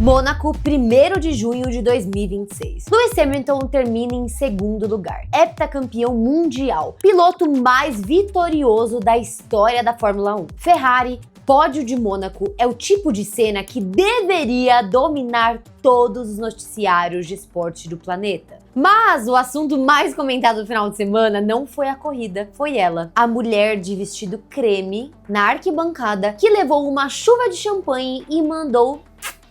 Mônaco, 1º de junho de 2026. Lewis Hamilton termina em 2º lugar, heptacampeão mundial, piloto mais vitorioso da história da Fórmula 1. Ferrari, pódio de Mônaco é o tipo de cena que deveria dominar todos os noticiários de esporte do planeta. Mas o assunto mais comentado do final de semana não foi a corrida, foi ela. A mulher de vestido creme na arquibancada que levou uma chuva de champanhe e mandou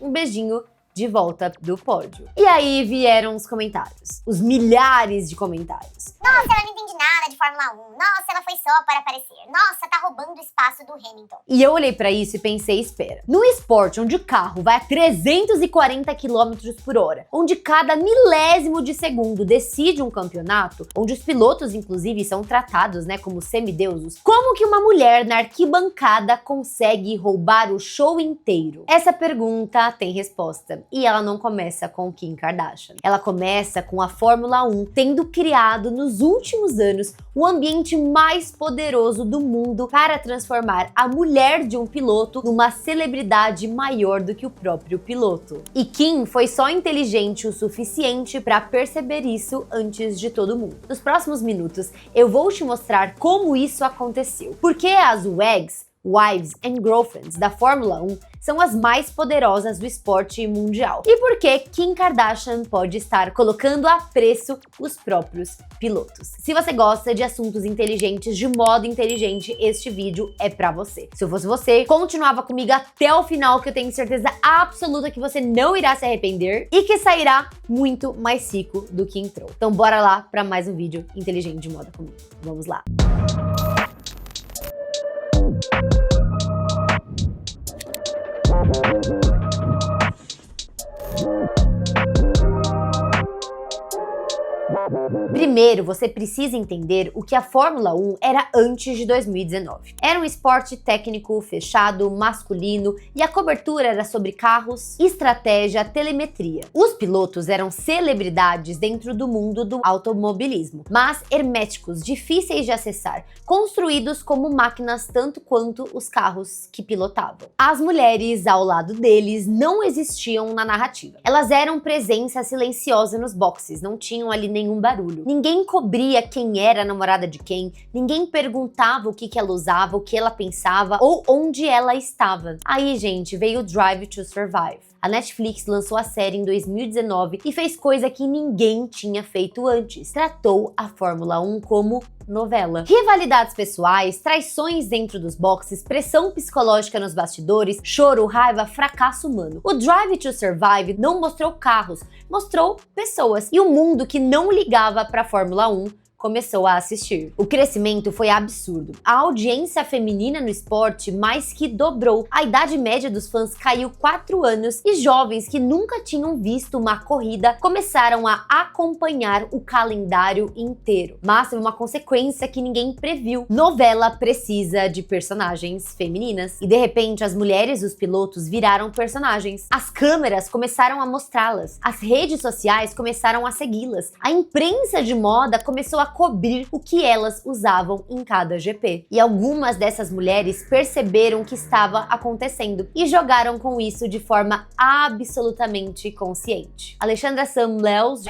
um beijinho de volta do pódio. E aí vieram os comentários, os milhares de comentários. Nossa, ela não entende nada de Fórmula 1. Nossa, ela foi só para aparecer. Nossa, tá roubando o espaço do Hamilton. E eu olhei pra isso e pensei, espera. No esporte onde o carro vai a 340 km por hora, onde cada milésimo de segundo decide um campeonato, onde os pilotos inclusive são tratados, como semideuses, como que uma mulher na arquibancada consegue roubar o show inteiro? Essa pergunta tem resposta. E ela não começa com Kim Kardashian. Ela começa com a Fórmula 1 tendo criado nos últimos anos o ambiente mais poderoso do mundo para transformar a mulher de um piloto numa celebridade maior do que o próprio piloto. E Kim foi só inteligente o suficiente para perceber isso antes de todo mundo. Nos próximos minutos eu vou te mostrar como isso aconteceu. Porque as WAGs, Wives and Girlfriends da Fórmula 1 são as mais poderosas do esporte mundial. E por que Kim Kardashian pode estar colocando a preço os próprios pilotos. Se você gosta de assuntos inteligentes de modo inteligente, este vídeo é pra você. Se eu fosse você, continuava comigo até o final, que eu tenho certeza absoluta que você não irá se arrepender e que sairá muito mais rico do que entrou. Então bora lá pra mais um vídeo inteligente de moda comigo. Vamos lá! Primeiro, você precisa entender o que a Fórmula 1 era antes de 2019. Era um esporte técnico, fechado, masculino, e a cobertura era sobre carros, estratégia, telemetria. Os pilotos eram celebridades dentro do mundo do automobilismo, mas herméticos, difíceis de acessar, construídos como máquinas tanto quanto os carros que pilotavam. As mulheres ao lado deles não existiam na narrativa. Elas eram presença silenciosa nos boxes, não tinham ali nenhum barulho. Ninguém cobria quem era a namorada de quem, ninguém perguntava o que ela usava, o que ela pensava ou onde ela estava. Aí, gente, veio o Drive to Survive. A Netflix lançou a série em 2019 e fez coisa que ninguém tinha feito antes. Tratou a Fórmula 1 como novela. Rivalidades pessoais, traições dentro dos boxes, pressão psicológica nos bastidores, choro, raiva, fracasso humano. O Drive to Survive não mostrou carros, mostrou pessoas. E o mundo que não ligava pra Fórmula 1 começou a assistir. O crescimento foi absurdo. A audiência feminina no esporte mais que dobrou. A idade média dos fãs caiu 4 anos e jovens que nunca tinham visto uma corrida começaram a acompanhar o calendário inteiro. Mas teve uma consequência que ninguém previu. Novela precisa de personagens femininas. E de repente as mulheres dos pilotos viraram personagens. As câmeras começaram a mostrá-las. As redes sociais começaram a segui-las. A imprensa de moda começou a cobrir o que elas usavam em cada GP. E algumas dessas mulheres perceberam o que estava acontecendo e jogaram com isso de forma absolutamente consciente. Alexandra Sam-Lels,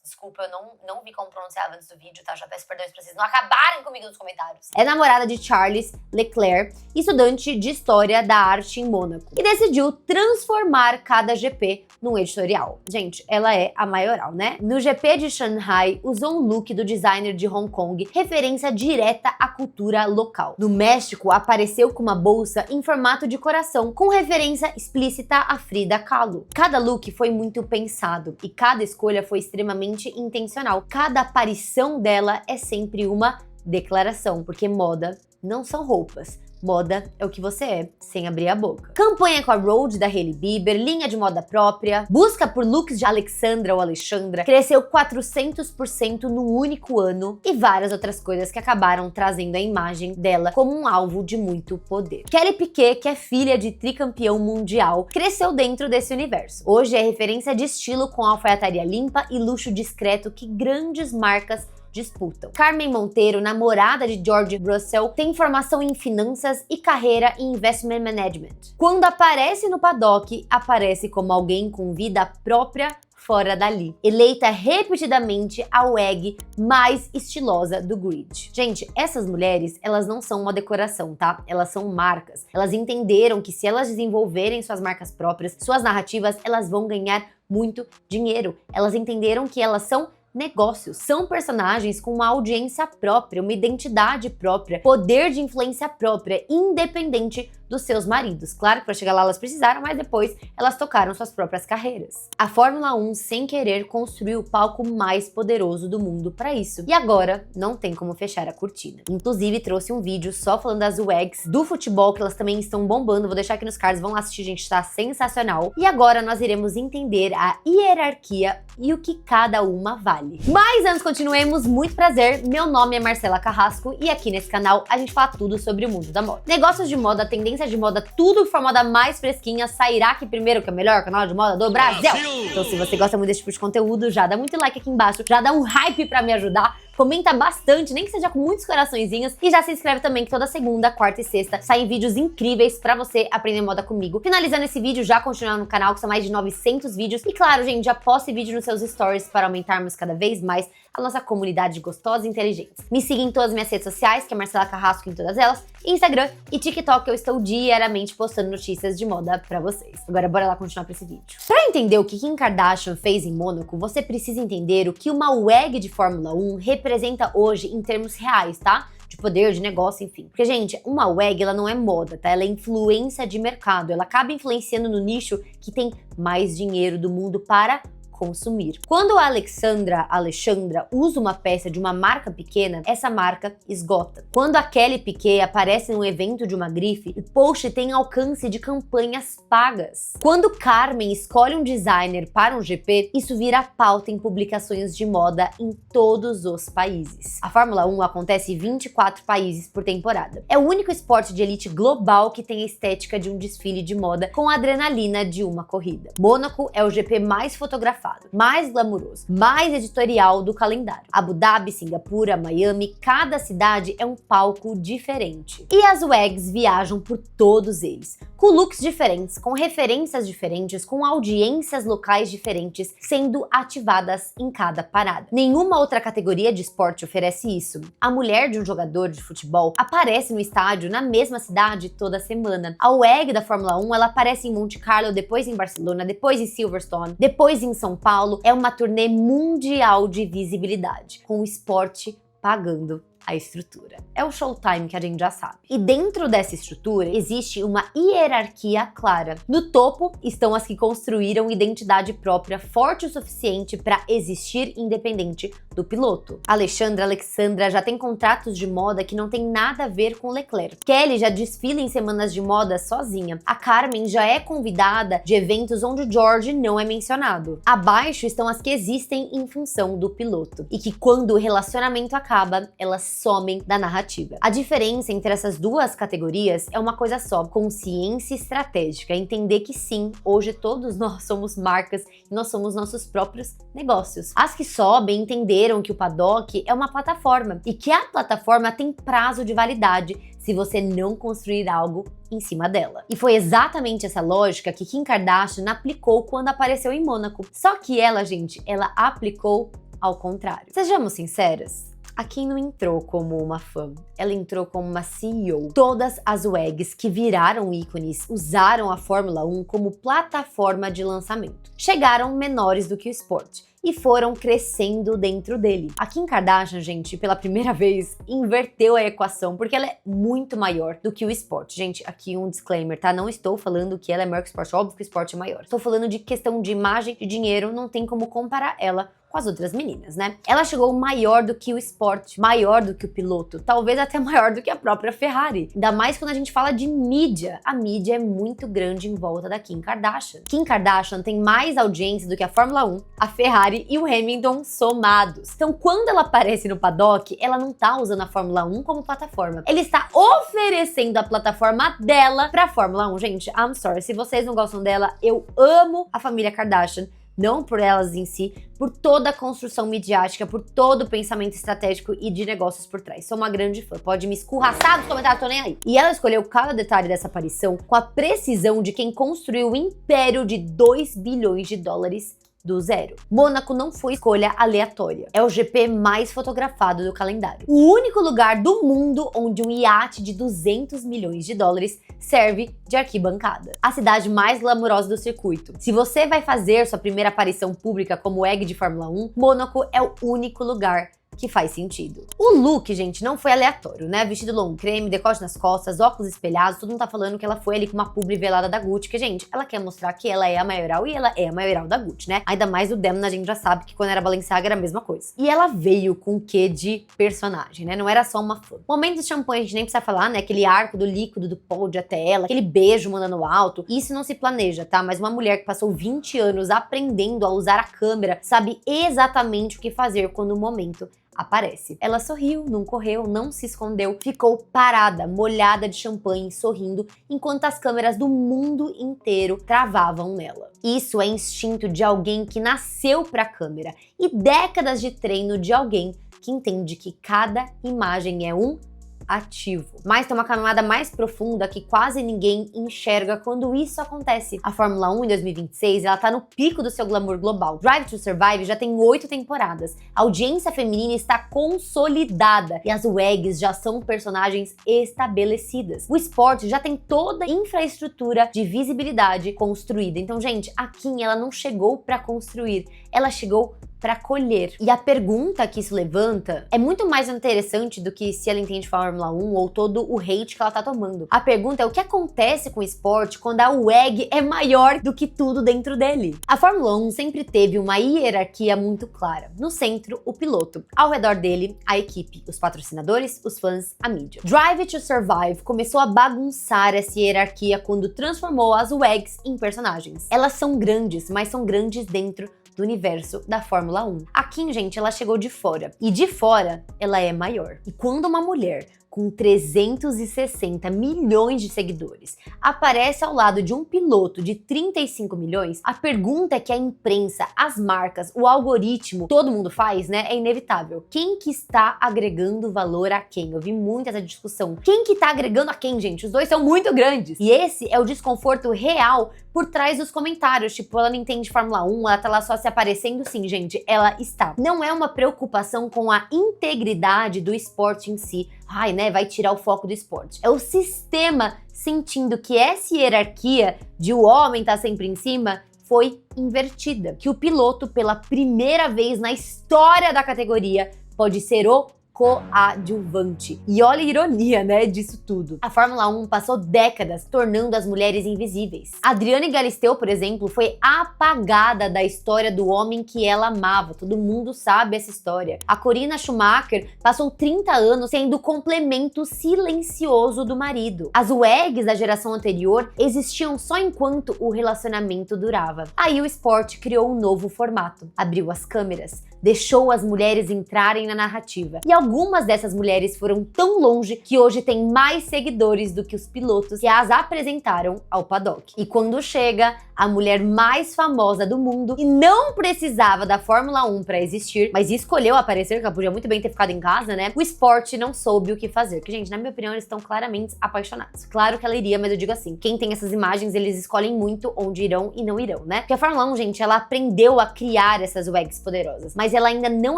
desculpa, eu não vi como pronunciar antes do vídeo, tá? Já peço perdão pra vocês não acabarem comigo nos comentários. É namorada de Charles Leclerc, estudante de História da Arte em Mônaco, e decidiu transformar cada GP num editorial. Gente, ela é a maioral, né? No GP de Shanghai, usou um look do designer de Hong Kong, referência direta à cultura local. No México, apareceu com uma bolsa em formato de coração, com referência explícita a Frida Kahlo. Cada look foi muito pensado, e cada escolha foi extremamente intencional. Cada aparição dela é sempre uma declaração, porque moda não são roupas. Moda é o que você é, sem abrir a boca. Campanha com a Rhode da Hailey Bieber, linha de moda própria, busca por looks de Alexandra ou Alexandra, cresceu 400% num único ano e várias outras coisas que acabaram trazendo a imagem dela como um alvo de muito poder. Kelly Piquet, que é filha de tricampeão mundial, cresceu dentro desse universo. Hoje é referência de estilo com alfaiataria limpa e luxo discreto que grandes marcas disputam. Carmen Monteiro, namorada de George Russell, tem formação em finanças e carreira em investment management. Quando aparece no paddock, aparece como alguém com vida própria fora dali. Eleita repetidamente a WEG mais estilosa do grid. Gente, essas mulheres, elas não são uma decoração, tá? Elas são marcas. Elas entenderam que se elas desenvolverem suas marcas próprias, suas narrativas, elas vão ganhar muito dinheiro. Elas entenderam que elas são negócios, são personagens com uma audiência própria, uma identidade própria, poder de influência própria, independente dos seus maridos. Claro que para chegar lá elas precisaram, mas depois elas tocaram suas próprias carreiras. A Fórmula 1, sem querer, construiu o palco mais poderoso do mundo para isso. E agora não tem como fechar a cortina. Inclusive trouxe um vídeo só falando das WEGs do futebol, que elas também estão bombando. Vou deixar aqui nos cards, vão lá assistir, gente, tá sensacional. E agora nós iremos entender a hierarquia e o que cada uma vale. Mas antes continuemos, muito prazer, meu nome é Marcela Carrasco e aqui nesse canal a gente fala tudo sobre o mundo da moda. Negócios de moda, tendência de moda, tudo que for moda mais fresquinha, sairá aqui primeiro, que é o melhor canal de moda do Brasil. Então se você gosta muito desse tipo de conteúdo, já dá muito like aqui embaixo, já dá um hype pra me ajudar. Comenta bastante, nem que seja com muitos coraçõezinhos, e já se inscreve também que toda segunda, quarta e sexta saem vídeos incríveis pra você aprender moda comigo. Finalizando esse vídeo, já continuando no canal, que são mais de 900 vídeos. E claro, gente, já poste vídeo nos seus stories para aumentarmos cada vez mais a nossa comunidade gostosa e inteligente. Me siga em todas as minhas redes sociais, que é Marcela Carrasco em todas elas, Instagram e TikTok, eu estou diariamente postando notícias de moda pra vocês. Agora bora lá continuar pra esse vídeo. Pra entender o que Kim Kardashian fez em Mônaco, você precisa entender o que uma WEG de Fórmula 1 representa hoje em termos reais, tá? De poder, de negócio, enfim. Porque, gente, uma WEG, ela não é moda, tá? Ela é influência de mercado. Ela acaba influenciando no nicho que tem mais dinheiro do mundo para consumir. Quando a Alexandra usa uma peça de uma marca pequena, essa marca esgota. Quando a Kelly Piquet aparece num evento de uma grife, o post tem alcance de campanhas pagas. Quando Carmen escolhe um designer para um GP, isso vira pauta em publicações de moda em todos os países. A Fórmula 1 acontece em 24 países por temporada. É o único esporte de elite global que tem a estética de um desfile de moda com a adrenalina de uma corrida. Mônaco é o GP mais fotografado, mais glamuroso, mais editorial do calendário. Abu Dhabi, Singapura, Miami, cada cidade é um palco diferente. E as WEGs viajam por todos eles, com looks diferentes, com referências diferentes, com audiências locais diferentes sendo ativadas em cada parada. Nenhuma outra categoria de esporte oferece isso. A mulher de um jogador de futebol aparece no estádio na mesma cidade toda semana. A WEG da Fórmula 1, ela aparece em Monte Carlo, depois em Barcelona, depois em Silverstone, depois em São Paulo. É uma turnê mundial de visibilidade, com o esporte pagando a estrutura. É o showtime que a gente já sabe. E dentro dessa estrutura existe uma hierarquia clara. No topo estão as que construíram identidade própria forte o suficiente para existir independente do piloto. Alexandra já tem contratos de moda que não tem nada a ver com Leclerc. Kelly já desfila em semanas de moda sozinha. A Carmen já é convidada de eventos onde o George não é mencionado. Abaixo estão as que existem em função do piloto e que quando o relacionamento acaba, elas somem da narrativa. A diferença entre essas duas categorias é uma coisa só: consciência estratégica. Entender que sim, hoje todos nós somos marcas e nós somos nossos próprios negócios. As que sobem entenderam que o paddock é uma plataforma e que a plataforma tem prazo de validade se você não construir algo em cima dela. E foi exatamente essa lógica que Kim Kardashian aplicou quando apareceu em Mônaco. Só que ela, gente, ela aplicou ao contrário. Sejamos sinceras, a Kim não entrou como uma fã, ela entrou como uma CEO. Todas as WEGs que viraram ícones usaram a Fórmula 1 como plataforma de lançamento. Chegaram menores do que o esporte e foram crescendo dentro dele. A Kim Kardashian, gente, pela primeira vez, inverteu a equação, porque ela é muito maior do que o esporte. Gente, aqui um disclaimer, tá? Não estou falando que ela é maior que o esporte, óbvio que o esporte é maior. Estou falando de questão de imagem e dinheiro, não tem como comparar ela com as outras meninas, né? Ela chegou maior do que o esporte, maior do que o piloto, talvez até maior do que a própria Ferrari. Ainda mais quando a gente fala de mídia. A mídia é muito grande em volta da Kim Kardashian. Kim Kardashian tem mais audiência do que a Fórmula 1, a Ferrari e o Hamilton somados. Então, quando ela aparece no paddock, ela não tá usando a Fórmula 1 como plataforma. Ela está oferecendo a plataforma dela pra Fórmula 1. Gente, I'm sorry, se vocês não gostam dela, eu amo a família Kardashian, Não por elas em si, por toda a construção midiática, por todo o pensamento estratégico e de negócios por trás. Sou uma grande fã, pode me escurraçar nos comentários, tô nem aí. E ela escolheu cada detalhe dessa aparição com a precisão de quem construiu o império de 2 bilhões de dólares do zero. Mônaco não foi escolha aleatória. É o GP mais fotografado do calendário. O único lugar do mundo onde um iate de 200 milhões de dólares serve de arquibancada. A cidade mais glamurosa do circuito. Se você vai fazer sua primeira aparição pública como egg de Fórmula 1, Mônaco é o único lugar que faz sentido. O look, gente, não foi aleatório, né? Vestido longo creme, decote nas costas, óculos espelhados, todo mundo tá falando que ela foi ali com uma publi velada da Gucci, que, gente, ela quer mostrar que ela é a maioral e ela é a maioral da Gucci, né? Ainda mais o Demna, a gente já sabe que quando era Balenciaga era a mesma coisa. E ela veio com o quê de personagem, né? Não era só uma fã. Momento de champanhe, a gente nem precisa falar, né? Aquele arco do líquido do pódio até ela, aquele beijo mandando alto. Isso não se planeja, tá? Mas uma mulher que passou 20 anos aprendendo a usar a câmera sabe exatamente o que fazer quando o momento aparece. Ela sorriu, não correu, não se escondeu, ficou parada, molhada de champanhe, sorrindo, enquanto as câmeras do mundo inteiro travavam nela. Isso é instinto de alguém que nasceu pra câmera e décadas de treino de alguém que entende que cada imagem é um ativo. Mas tem uma camada mais profunda que quase ninguém enxerga quando isso acontece. A Fórmula 1 em 2026, ela tá no pico do seu glamour global. Drive to Survive já tem 8 temporadas. A audiência feminina está consolidada e as WEGs já são personagens estabelecidas. O esporte já tem toda a infraestrutura de visibilidade construída. Então, gente, a Kim, ela não chegou para construir, ela chegou para colher. E a pergunta que isso levanta é muito mais interessante do que se ela entende Fórmula 1 ou todo o hate que ela tá tomando. A pergunta é o que acontece com o esporte quando a WEG é maior do que tudo dentro dele. A Fórmula 1 sempre teve uma hierarquia muito clara. No centro, o piloto. Ao redor dele, a equipe, os patrocinadores, os fãs, a mídia. Drive to Survive começou a bagunçar essa hierarquia quando transformou as WEGs em personagens. Elas são grandes, mas são grandes dentro do universo da Fórmula 1. A Kim, gente, ela chegou de fora. E de fora, ela é maior. E quando uma mulher com 360 milhões de seguidores aparece ao lado de um piloto de 35 milhões, a pergunta que a imprensa, as marcas, o algoritmo, todo mundo faz, né, é inevitável. Quem que está agregando valor a quem? Eu vi muito essa discussão. Quem que tá agregando a quem, gente? Os dois são muito grandes. E esse é o desconforto real por trás dos comentários. Tipo, ela não entende Fórmula 1, ela tá lá só se aparecendo. Sim, gente, ela está. Não é uma preocupação com a integridade do esporte em si. Ai, né, vai tirar o foco do esporte. É o sistema sentindo que essa hierarquia de o homem tá sempre em cima foi invertida. Que o piloto, pela primeira vez na história da categoria, pode ser o coadjuvante. E olha a ironia, né, disso tudo. A Fórmula 1 passou décadas tornando as mulheres invisíveis. Adriane Galisteu, por exemplo, foi apagada da história do homem que ela amava. Todo mundo sabe essa história. A Corina Schumacher passou 30 anos sendo o complemento silencioso do marido. As WEGs da geração anterior existiam só enquanto o relacionamento durava. Aí o esporte criou um novo formato. Abriu as câmeras, deixou as mulheres entrarem na narrativa. E algumas dessas mulheres foram tão longe que hoje tem mais seguidores do que os pilotos que as apresentaram ao paddock. E quando chega a mulher mais famosa do mundo, e não precisava da Fórmula 1 para existir, mas escolheu aparecer, que ela podia muito bem ter ficado em casa, né? O esporte não soube o que fazer. Que, gente, na minha opinião, eles estão claramente apaixonados. Claro que ela iria, mas eu digo assim, quem tem essas imagens, eles escolhem muito onde irão e não irão, né? Porque a Fórmula 1, gente, ela aprendeu a criar essas WEGs poderosas, mas ela ainda não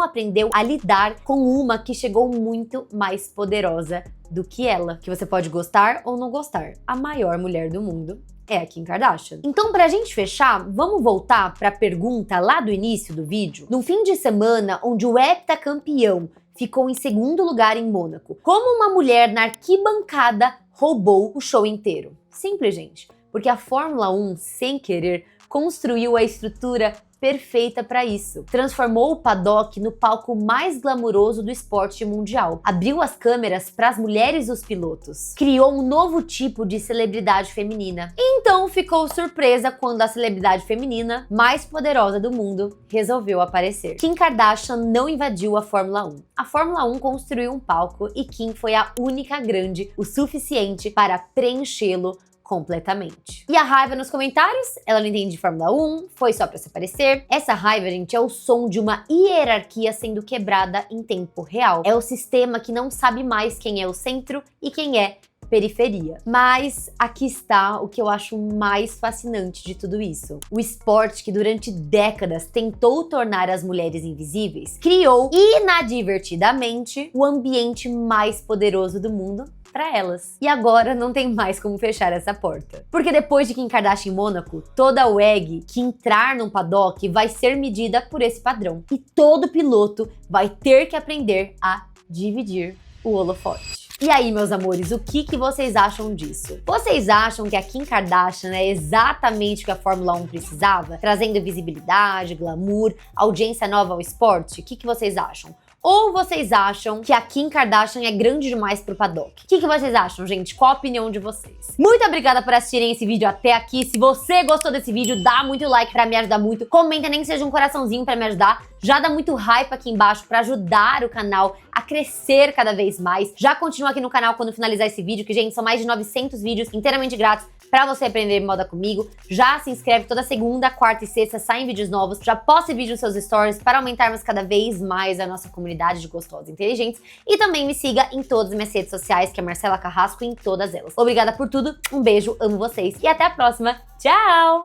aprendeu a lidar com uma que chegou muito mais poderosa do que ela, que você pode gostar ou não gostar. A maior mulher do mundo é a Kim Kardashian. Então, pra gente fechar, vamos voltar pra pergunta lá do início do vídeo. Num fim de semana onde o heptacampeão ficou em segundo lugar em Mônaco, como uma mulher na arquibancada roubou o show inteiro? Simples, gente. Porque a Fórmula 1, sem querer, construiu a estrutura perfeita para isso. Transformou o paddock no palco mais glamuroso do esporte mundial. Abriu as câmeras para as mulheres dos pilotos. Criou um novo tipo de celebridade feminina. Então ficou surpresa quando a celebridade feminina mais poderosa do mundo resolveu aparecer. Kim Kardashian não invadiu a Fórmula 1. A Fórmula 1 construiu um palco e Kim foi a única grande o suficiente para preenchê-lo completamente. E a raiva nos comentários? Ela não entende de Fórmula 1, foi só pra se aparecer. Essa raiva, gente, é o som de uma hierarquia sendo quebrada em tempo real. É o sistema que não sabe mais quem é o centro e quem é periferia. Mas aqui está o que eu acho mais fascinante de tudo isso. O esporte que durante décadas tentou tornar as mulheres invisíveis, criou inadvertidamente o ambiente mais poderoso do mundo para elas. E agora não tem mais como fechar essa porta. Porque depois de Kim Kardashian em Mônaco, toda WEG que entrar num paddock vai ser medida por esse padrão. E todo piloto vai ter que aprender a dividir o holofote. E aí, meus amores, o que vocês acham disso? Vocês acham que a Kim Kardashian é exatamente o que a Fórmula 1 precisava? Trazendo visibilidade, glamour, audiência nova ao esporte? O que vocês acham? Ou vocês acham que a Kim Kardashian é grande demais pro paddock? O que vocês acham, gente? Qual a opinião de vocês? Muito obrigada por assistirem esse vídeo até aqui. Se você gostou desse vídeo, dá muito like pra me ajudar muito. Comenta, nem que seja um coraçãozinho pra me ajudar. Já dá muito hype aqui embaixo pra ajudar o canal a crescer cada vez mais. Já continua aqui no canal quando finalizar esse vídeo, que, gente, são mais de 900 vídeos inteiramente grátis pra você aprender moda comigo. Já se inscreve, toda segunda, quarta e sexta saem vídeos novos. Já posta vídeo nos seus stories para aumentarmos cada vez mais a nossa comunidade de gostosos e inteligentes. E também me siga em todas as minhas redes sociais, que é Marcela Carrasco, em todas elas. Obrigada por tudo, um beijo, amo vocês e até a próxima. Tchau!